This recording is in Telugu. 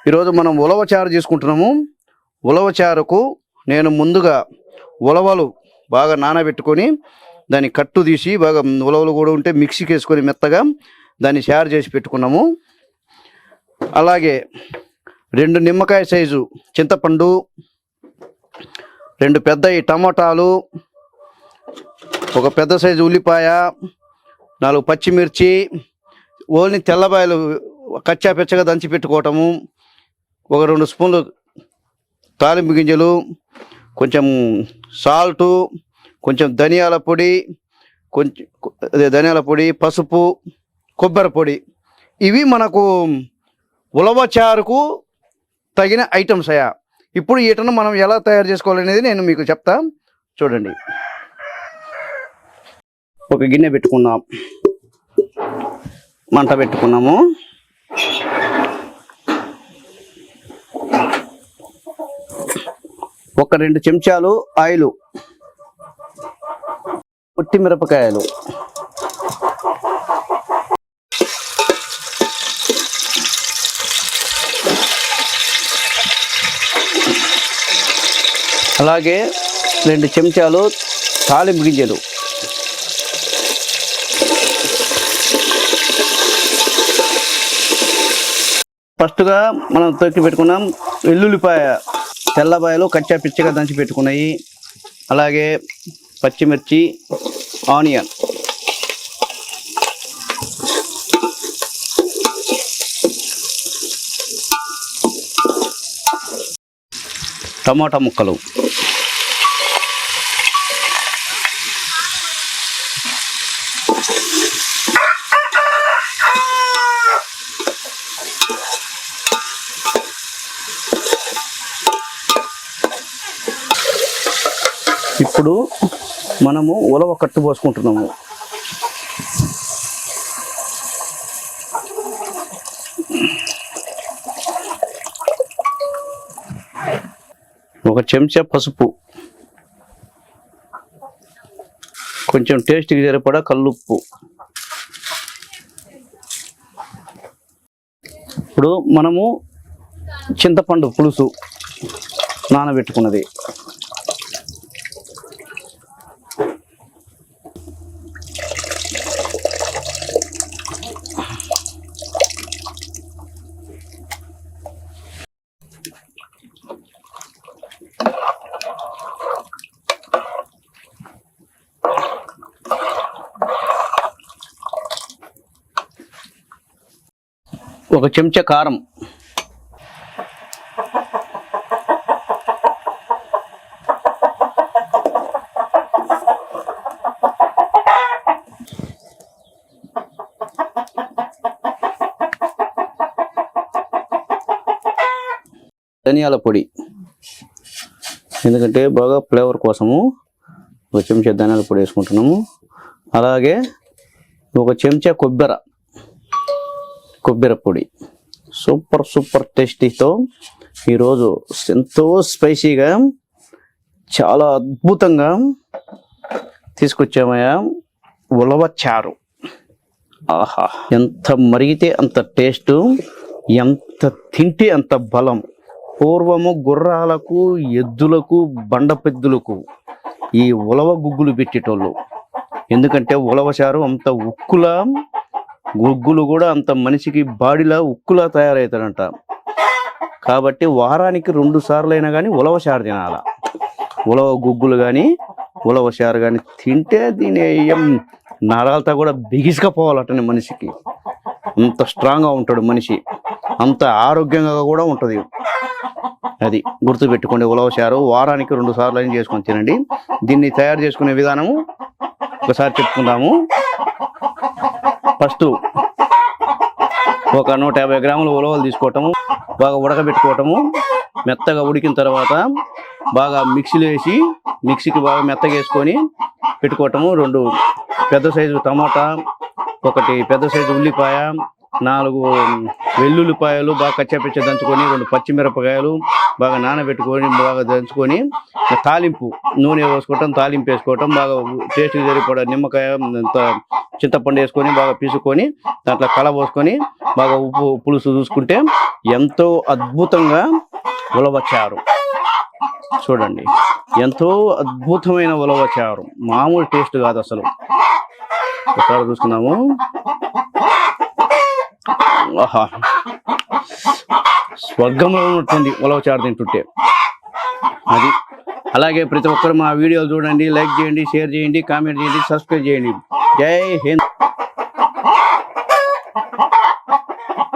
ఈరోజు మనం ఉలవచారు చేసుకుంటున్నాము. ఉలవచారుకు నేను ముందుగా ఉలవలు బాగా నానబెట్టుకొని దాన్ని కట్టు తీసి బాగా ఉలవలు కూడా ఉంటే మిక్సీకి వేసుకొని మెత్తగా దాన్ని చారు చేసి పెట్టుకున్నాము. అలాగే 2 నిమ్మకాయ సైజు చింతపండు, 2 పెద్ద టమాటాలు, 1 పెద్ద సైజు ఉల్లిపాయ, 4 పచ్చిమిర్చి, ఓన్లీ తెల్లబాయలు కచ్చా పెచ్చగా దంచి పెట్టుకోవటము, 1-2 స్పూన్లు తాలింపు గింజలు, కొంచెం సాల్టు, కొంచెం ధనియాల పొడి, పసుపు, కొబ్బరి పొడి. ఇవి మనకు ఉలవచారుకు తగిన ఐటమ్స్ అయ్యా. ఇప్పుడు వీటిని మనం ఎలా తయారు చేసుకోవాలనేది నేను మీకు చెప్తా, చూడండి. ఒక గిన్నె పెట్టుకున్నాం, మంట పెట్టుకున్నాము. ఒక 2 చెంచాలు ఆయిల్, పొట్టి మిరపకాయలు, అలాగే 2 చెంచాలు తాలింపు గింజలు, ఫస్ట్గా మనం తొక్కి పెట్టుకున్నాం వెల్లుల్లిపాయ, తెల్లబాయలు కచ్చా పిచ్చిగా దంచి పెట్టుకున్నాయి, అలాగే పచ్చిమిర్చి, ఆనియన్, టమాటా ముక్కలు, ఇప్పుడు మనము ఉలవ కట్టు పోసుకుంటున్నాము. ఒక చెంచా పసుపు, కొంచెం టేస్ట్కి సరిపడా కల్లుప్పు. ఇప్పుడు మనము చింతపండు పులుసు నానబెట్టుకున్నది, ఒక చెంచా కారం, ధనియాల పొడి, ఎందుకంటే బాగా ఫ్లేవర్ కోసము 1 చెంచా ధనియాల పొడి వేసుకుంటున్నాము. అలాగే 1 చెంచా కొబ్బరి పొడి. సూపర్ టేస్టీతో ఈరోజు ఎంతో స్పైసీగా చాలా అద్భుతంగా తీసుకొచ్చామయ్యా ఉలవచారు. ఆహా, ఎంత మరిగితే అంత టేస్టు, ఎంత తింటే అంత బలం. పూర్వము గుర్రాలకు, ఎద్దులకు, బండపెద్దులకు ఈ ఉలవ గుగ్గులు పెట్టేటోళ్ళు. ఎందుకంటే ఉలవచారు అంత ఉక్కులా, గుగ్గులు కూడా అంత మనిషికి బాడీలా ఉక్కులా తయారవుతాడంట. కాబట్టి వారానికి 2 సార్లు అయినా కానీ ఉలవచారు తినాల. ఉలవ గుగ్గులు కానీ ఉలవచారు కానీ తింటే దీని నరాలతో కూడా బిగిసుకపోవాలటనే మనిషికి. అంత స్ట్రాంగ్గా ఉంటాడు మనిషి, అంత ఆరోగ్యంగా కూడా ఉంటుంది. అది గుర్తుపెట్టుకోండి. ఉలవచారు వారానికి 2 సార్లు అయినా చేసుకొని తినండి. దీన్ని తయారు చేసుకునే విధానము ఒకసారి చెప్పుకుందాము. ఫస్ట్ ఒక 150 గ్రాముల ఉలవలు తీసుకోవటము, బాగా ఉడకబెట్టుకోవటము. మెత్తగా ఉడికిన తర్వాత బాగా మిక్సీలో వేసి మిక్సీకి బాగా మెత్తగా వేసుకొని పెట్టుకోవటము. 2 పెద్ద సైజు టమాటా, 1 పెద్ద సైజు ఉల్లిపాయ, 4 వెల్లుల్లిపాయలు బాగా కచ్చాపిచ్చ దంచుకొని, 2 పచ్చిమిరపకాయలు బాగా నానబెట్టుకొని బాగా దంచుకొని, తాలింపు నూనె వేసుకోవటం, తాలింపు వేసుకోవటం, బాగా టేస్ట్కి సరిపడా నిమ్మకాయ చింతపండు వేసుకొని బాగా పీసుకొని దాంట్లో కలబోసుకొని బాగా ఉప్పు పులుసు చూసుకుంటే ఎంతో అద్భుతంగా ఉలవచారు. చూడండి, ఎంతో అద్భుతమైన ఉలవచారు, మామూలు టేస్ట్ కాదు అసలు. ఒకసారి చూసుకున్నాము. ఆహా, స్వర్గంలో ఉన్నట్టుంది ఉలవచారు తింటుంటే. అది అలాగే ప్రతి ఒక్కరు మా వీడియోలు చూడండి, లైక్ చేయండి, షేర్ చేయండి, కామెంట్ చేయండి, సబ్స్క్రైబ్ చేయండి. జై హింద్.